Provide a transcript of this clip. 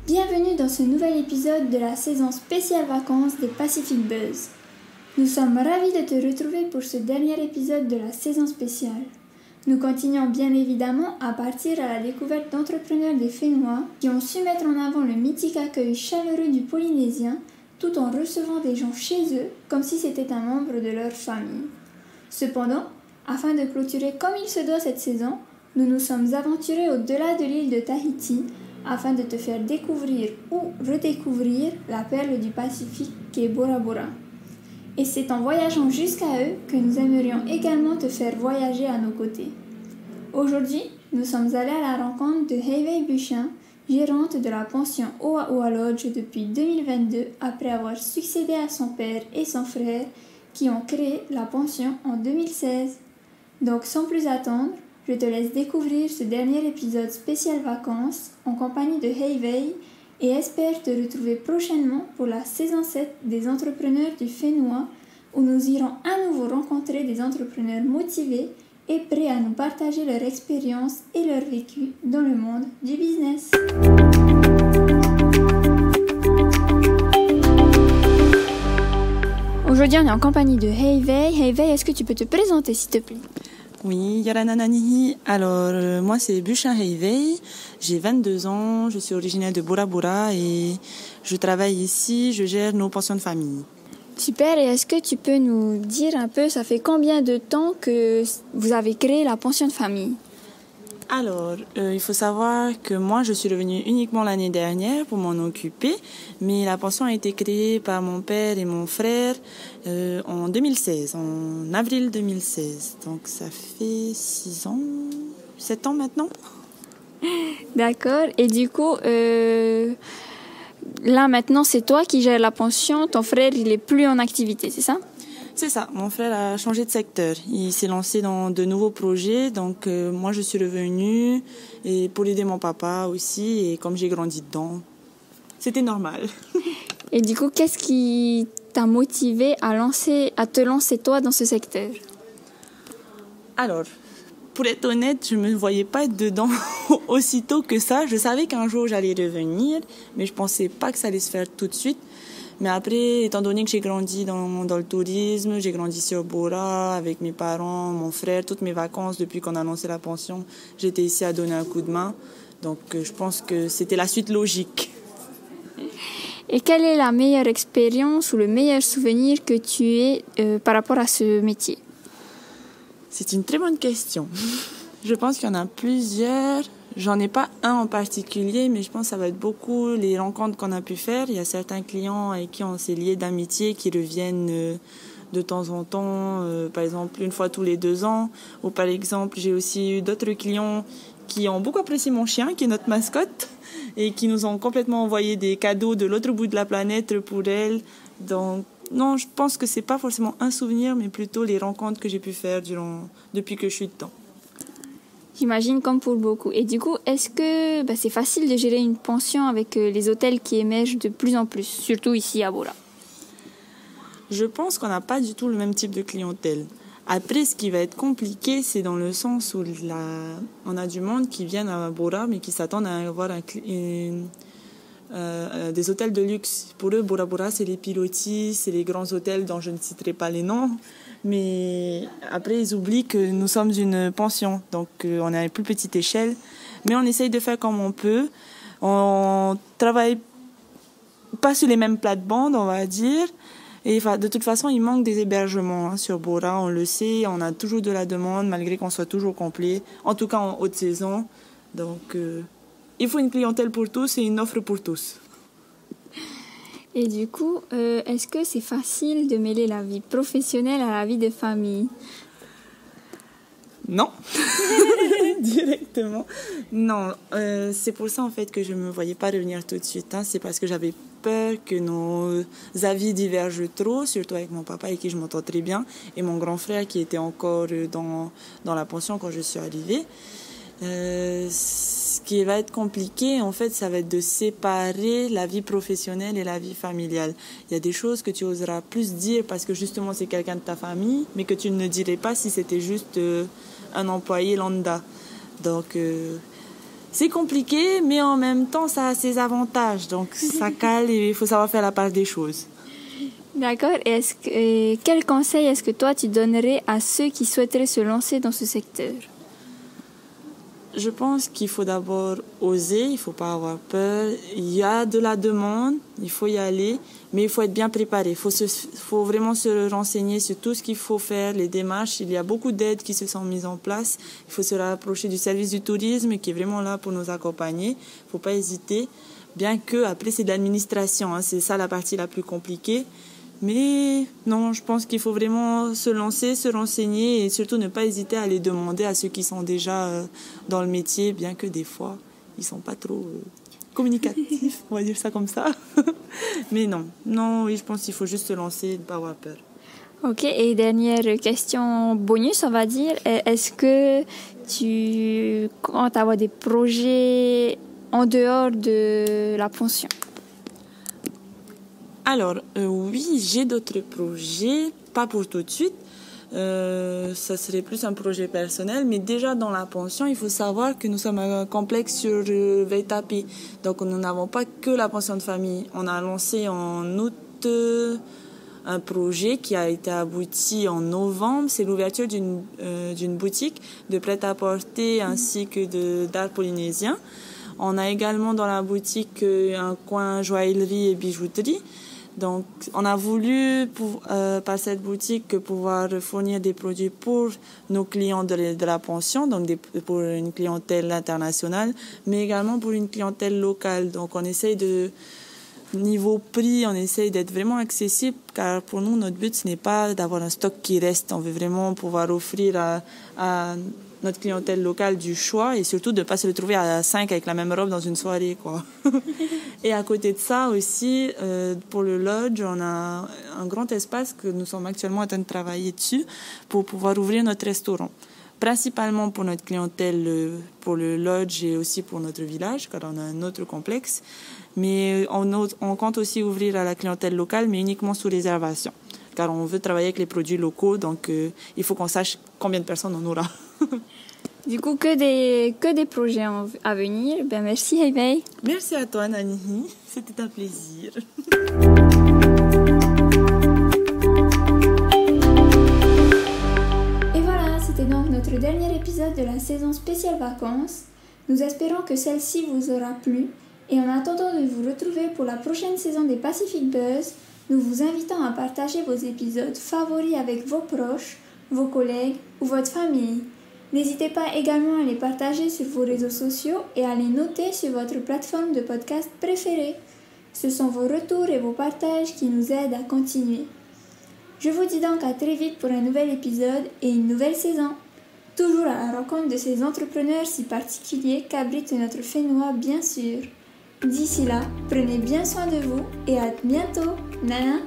Bienvenue dans ce nouvel épisode de la saison spéciale vacances des Pacific Buzz. Nous sommes ravis de te retrouver pour ce dernier épisode de la saison spéciale. Nous continuons bien évidemment à partir à la découverte d'entrepreneurs des Fénois qui ont su mettre en avant le mythique accueil chaleureux du Polynésien tout en recevant des gens chez eux comme si c'était un membre de leur famille. Cependant, afin de clôturer comme il se doit cette saison, nous nous sommes aventurés au-delà de l'île de Tahiti afin de te faire découvrir ou redécouvrir la perle du Pacifique qu'est Bora Bora. Et c'est en voyageant jusqu'à eux que nous aimerions également te faire voyager à nos côtés. Aujourd'hui, nous sommes allés à la rencontre de Heiwei Buchin, gérante de la pension Oaoa Lodge depuis 2022 après avoir succédé à son père et son frère qui ont créé la pension en 2016. Donc sans plus attendre, je te laisse découvrir ce dernier épisode spécial vacances en compagnie de Heiwei et espère te retrouver prochainement pour la saison 7 des entrepreneurs du Fénois où nous irons à nouveau rencontrer des entrepreneurs motivés et prêts à nous partager leur expérience et leur vécu dans le monde du business. Aujourd'hui, on est en compagnie de Heiwei. Heiwei, est-ce que tu peux te présenter s'il te plaît ? Oui, Yaranananihi. Alors, moi, c'est Buchin Heiwei. J'ai 22 ans. Je suis originaire de Bora Bora et je travaille ici. Je gère nos pensions de famille. Super. Et est-ce que tu peux nous dire un peu, ça fait combien de temps que vous avez créé la pension de famille ? Alors, il faut savoir que moi, je suis revenue uniquement l'année dernière pour m'en occuper. Mais la pension a été créée par mon père et mon frère en 2016, en avril 2016. Donc, ça fait 7 ans maintenant. D'accord. Et du coup, là maintenant, c'est toi qui gères la pension. Ton frère, il est plus en activité, c'est ça ? C'est ça, mon frère a changé de secteur. Il s'est lancé dans de nouveaux projets, donc moi je suis revenue et pour aider mon papa aussi, et comme j'ai grandi dedans, c'était normal. Et du coup, qu'est-ce qui t'a motivé à te lancer toi dans ce secteur ? Alors, pour être honnête, je me voyais pas être dedans aussitôt que ça. Je savais qu'un jour j'allais revenir, mais je pensais pas que ça allait se faire tout de suite. Mais après, étant donné que j'ai grandi dans le tourisme, j'ai grandi sur Bora avec mes parents, mon frère, toutes mes vacances depuis qu'on a lancé la pension, j'étais ici à donner un coup de main. Donc je pense que c'était la suite logique. Et quelle est la meilleure expérience ou le meilleur souvenir que tu aies par rapport à ce métier ? C'est une très bonne question. Je pense qu'il y en a plusieurs. J'en ai pas un en particulier, mais je pense que ça va être beaucoup les rencontres qu'on a pu faire. Il y a certains clients avec qui on s'est liés d'amitié qui reviennent de temps en temps, par exemple une fois tous les 2 ans. Ou par exemple, j'ai aussi eu d'autres clients qui ont beaucoup apprécié mon chien, qui est notre mascotte, et qui nous ont complètement envoyé des cadeaux de l'autre bout de la planète pour elle. Donc, non, je pense que c'est pas forcément un souvenir, mais plutôt les rencontres que j'ai pu faire depuis que je suis dedans. J'imagine comme pour beaucoup. Et du coup, est-ce que c'est facile de gérer une pension avec les hôtels qui émergent de plus en plus, surtout ici à Bora ? Je pense qu'on n'a pas du tout le même type de clientèle. Après, ce qui va être compliqué, c'est dans le sens où on a du monde qui vient à Bora, mais qui s'attendent à avoir des hôtels de luxe. Pour eux, Bora Bora, c'est les pilotis, c'est les grands hôtels dont je ne citerai pas les noms. Mais après, ils oublient que nous sommes une pension, donc on est à une plus petite échelle. Mais on essaye de faire comme on peut. On travaille pas sur les mêmes plates-bandes, on va dire. Et de toute façon, il manque des hébergements sur Bora, on le sait. On a toujours de la demande, malgré qu'on soit toujours complet, en tout cas en haute saison. Donc, il faut une clientèle pour tous et une offre pour tous. Et du coup, est-ce que c'est facile de mêler la vie professionnelle à la vie de famille ? Non, directement. Non, c'est pour ça en fait que je me voyais pas revenir tout de suite. C'est parce que j'avais peur que nos avis divergent trop, surtout avec mon papa avec qui je m'entends très bien, et mon grand frère qui était encore dans la pension quand je suis arrivée. Ce qui va être compliqué, en fait, ça va être de séparer la vie professionnelle et la vie familiale. Il y a des choses que tu oseras plus dire parce que justement c'est quelqu'un de ta famille, mais que tu ne dirais pas si c'était juste un employé lambda. Donc, C'est compliqué, mais en même temps, ça a ses avantages. Donc, ça cale et il faut savoir faire la part des choses. D'accord. Et quel conseil est-ce que toi, tu donnerais à ceux qui souhaiteraient se lancer dans ce secteur? Je pense qu'il faut d'abord oser, il ne faut pas avoir peur. Il y a de la demande, il faut y aller, mais il faut être bien préparé. Il faut vraiment se renseigner sur tout ce qu'il faut faire, les démarches. Il y a beaucoup d'aides qui se sont mises en place. Il faut se rapprocher du service du tourisme qui est vraiment là pour nous accompagner. Il ne faut pas hésiter, bien que après c'est de l'administration, hein, c'est ça la partie la plus compliquée. Mais non, je pense qu'il faut vraiment se lancer, se renseigner et surtout ne pas hésiter à les demander à ceux qui sont déjà dans le métier, bien que des fois, ils ne sont pas trop communicatifs, on va dire ça comme ça. Mais non, oui, je pense qu'il faut juste se lancer et ne pas avoir peur. Ok, et dernière question bonus, on va dire. Est-ce que tu comptes avoir des projets en dehors de la pension? Alors, oui, j'ai d'autres projets, pas pour tout de suite. Ça serait plus un projet personnel, mais déjà dans la pension, il faut savoir que nous sommes un complexe sur Veitapi. Donc, nous n'avons pas que la pension de famille. On a lancé en août un projet qui a été abouti en novembre. C'est l'ouverture d'une boutique de prêt-à-porter ainsi que d'art polynésien. On a également dans la boutique un coin joaillerie et bijouterie. Donc, on a voulu, par cette boutique, pouvoir fournir des produits pour nos clients de la pension, donc pour une clientèle internationale, mais également pour une clientèle locale. Donc, on essaye niveau prix, on essaye d'être vraiment accessible, car pour nous, notre but, ce n'est pas d'avoir un stock qui reste. On veut vraiment pouvoir offrir à notre clientèle locale du choix et surtout de ne pas se retrouver à 5 avec la même robe dans une soirée, quoi. Et à côté de ça aussi, pour le lodge, on a un grand espace que nous sommes actuellement en train de travailler dessus pour pouvoir ouvrir notre restaurant. Principalement pour notre clientèle, pour le lodge et aussi pour notre village, car on a un autre complexe. Mais on compte aussi ouvrir à la clientèle locale, mais uniquement sous réservation. Car on veut travailler avec les produits locaux, donc il faut qu'on sache combien de personnes on aura. Du coup, que des projets à venir. Ben, merci, Heibei. Merci à toi, Nani. C'était un plaisir. Et voilà, c'était donc notre dernier épisode de la saison spéciale vacances. Nous espérons que celle-ci vous aura plu. Et en attendant de vous retrouver pour la prochaine saison des Pacific Buzz, nous vous invitons à partager vos épisodes favoris avec vos proches, vos collègues ou votre famille. N'hésitez pas également à les partager sur vos réseaux sociaux et à les noter sur votre plateforme de podcast préférée. Ce sont vos retours et vos partages qui nous aident à continuer. Je vous dis donc à très vite pour un nouvel épisode et une nouvelle saison. Toujours à la rencontre de ces entrepreneurs si particuliers qu'abrite notre Fénois bien sûr. D'ici là, prenez bien soin de vous et à bientôt. Nana.